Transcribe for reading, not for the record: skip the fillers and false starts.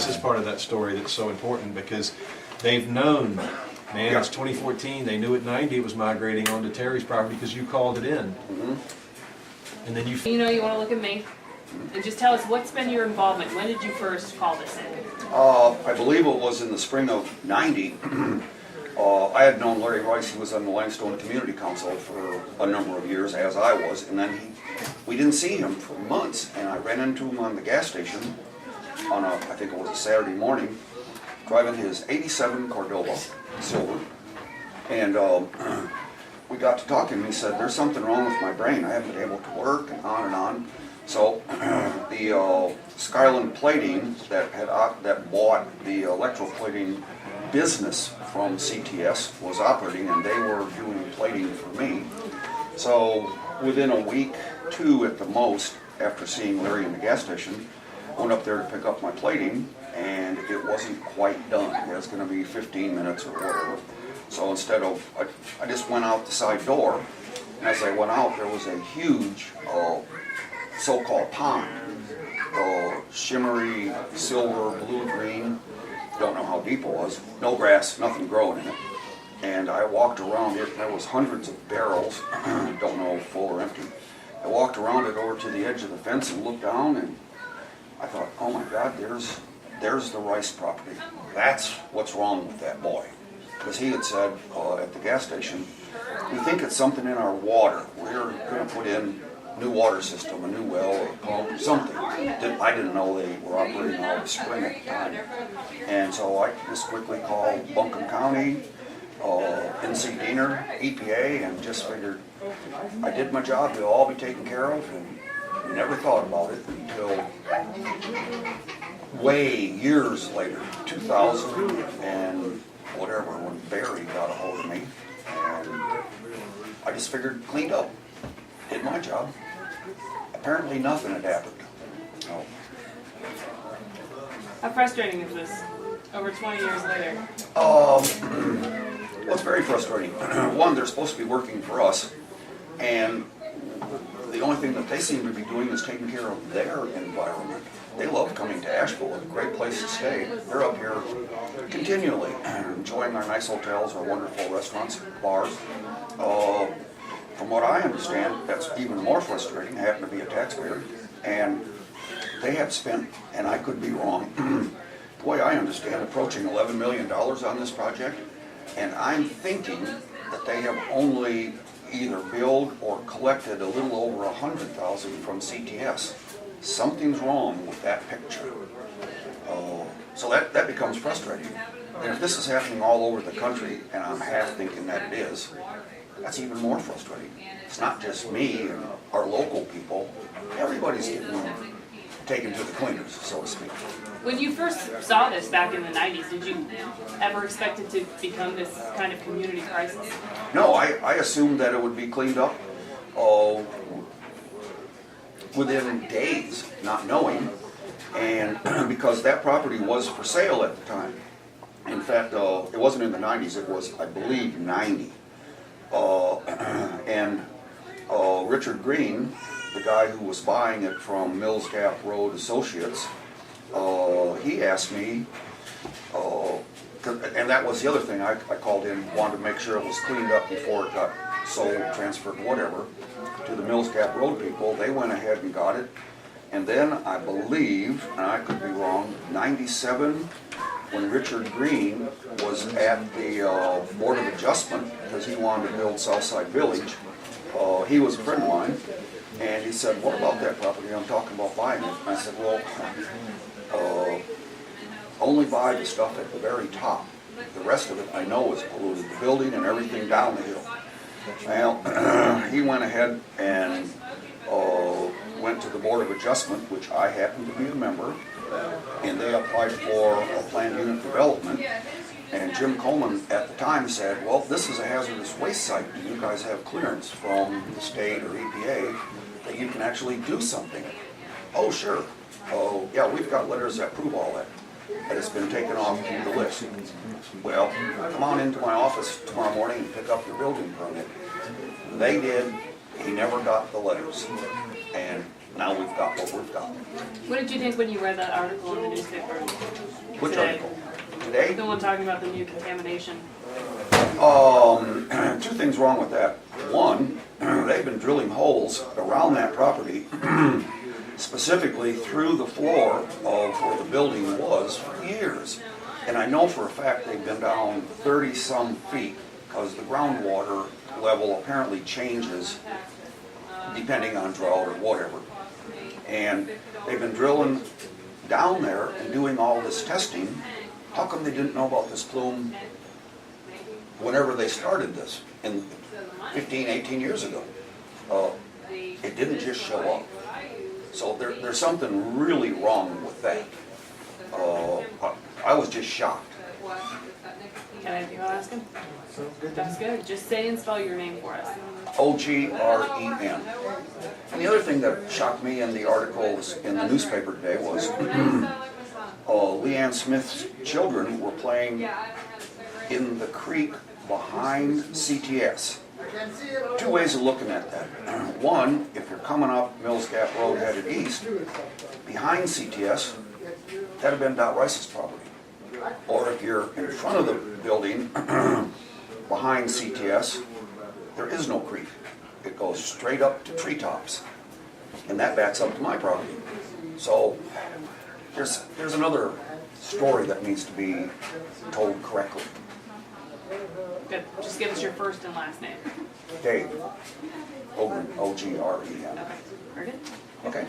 this is part of that story that's so important because they've known, man, it's 2014, they knew at 90 it was migrating onto Terry's property because you called it in. And then you know, you want to look at me and just tell us what's been your involvement. When did you first call this in? I believe it was in the spring of '90. I had known Larry Rice. He was on the Limestone Community Council for a number of years, as I was, and then we didn't see him for months. And I ran into him on the gas station on I think it was a Saturday morning, driving his '87 Cordova Silver, and we got to talking. And he said, "There's something wrong with my brain. I haven't been able to work," and on and on. So the Skyland Plating that bought the electroplating business from CTS was operating, and they were doing plating for me. So within a week, 2 at the most, after seeing Larry in the gas station, I went up there to pick up my plating, and it wasn't quite done. It was going to be 15 minutes or whatever. So instead of, I just went out the side door, and as I went out, there was a huge so-called pond, shimmery silver, blue-green. Don't know how deep it was. No grass, nothing growing in it. And I walked around it. There was hundreds of barrels. Don't know if full or empty. I walked around it over to the edge of the fence and looked down, and I thought, oh my God, there's the Rice property. That's what's wrong with that boy. Because he had said at the gas station, we think it's something in our water. We're going to put in new water system, a new well or pump, something. I didn't know they were operating out of the spring at the time. And so I just quickly called Buncombe County, NC Diener, EPA, and just figured I did my job, they'll all be taken care of, and never thought about it until way years later, 2000 and whatever, when Barry got a hold of me. And I just figured, cleaned up, did my job. Apparently nothing had happened. No. How frustrating is this over 20 years later? Well, it's very frustrating. One, they're supposed to be working for us, and the only thing that they seem to be doing is taking care of their environment. They love coming to Asheville. It's a great place to stay. They're up here continually, enjoying our nice hotels, our wonderful restaurants, bars. From what I understand, that's even more frustrating. I happen to be a taxpayer, and they have spent, and I could be wrong, the way I understand, approaching $11 million on this project, and I'm thinking that they have only either billed or collected a little over $100,000 from CTS. Something's wrong with that picture. So that becomes frustrating. And if this is happening all over the country, and I'm half thinking that it is, that's even more frustrating. It's not just me and our local people. Everybody's getting taken to the cleaners, so to speak. When you first saw this back in the 90s, did you ever expect it to become this kind of community crisis? No, I assumed that it would be cleaned up within days, not knowing, and because that property was for sale at the time. In fact, it wasn't in the 90s, it was, I believe, 90. And Richard Green, the guy who was buying it from Mills Gap Road Associates, he asked me, and that was the other thing, I called in, wanted to make sure it was cleaned up before it got sold, transferred, whatever, to the Mills Gap Road people. They went ahead and got it. And then I believe, and I could be wrong, 97, when Richard Green was at the Board of Adjustment, because he wanted to build Southside Village, he was a friend of mine, and he said, what about that property? I'm talking about buying it. And I said, well, only buy the stuff at the very top. The rest of it I know is polluted, the building and everything down the hill. Well, he went ahead and went to the Board of Adjustment, which I happen to be a member, and they applied for a planned unit development. And Jim Coleman at the time said, well, this is a hazardous waste site. Do you guys have clearance from the state or EPA that you can actually do something? Oh, sure. Oh, yeah, we've got letters that prove all that. And it's been taken off the list. Well, come on into my office tomorrow morning and pick up your building permit. They did. He never got the letters. And now we've got what we've got. What did you think when you read that article in the newspaper? Which Today. article? Today? The one talking about the new contamination. Two things wrong with that. One, they've been drilling holes around that property, specifically through the floor of where the building was for years. And I know for a fact they've been down 30-some feet because the groundwater level apparently changes depending on drought or whatever. And they've been drilling down there and doing all this testing. How come they didn't know about this plume whenever they started this in 15, 18 years ago? It didn't just show up. So there's something really wrong with that. I was just shocked. Can I ask him? That's good. Just say and spell your name for us. Ogren. And the other thing that shocked me in the articles in the newspaper today was Leanne Smith's children were playing in the creek behind CTS. Two ways of looking at that. One, if you're coming up Mills Gap Road headed east, behind CTS, that'd have been Dot Rice's property. Or if you're in front of the building, behind CTS, there is no creek. It goes straight up to treetops. And that backs up to my property. So there's another story that needs to be told correctly. Good. Just give us your first and last name. Dave. Ogren, O-G-R-E-N. Okay. Very good. Okay.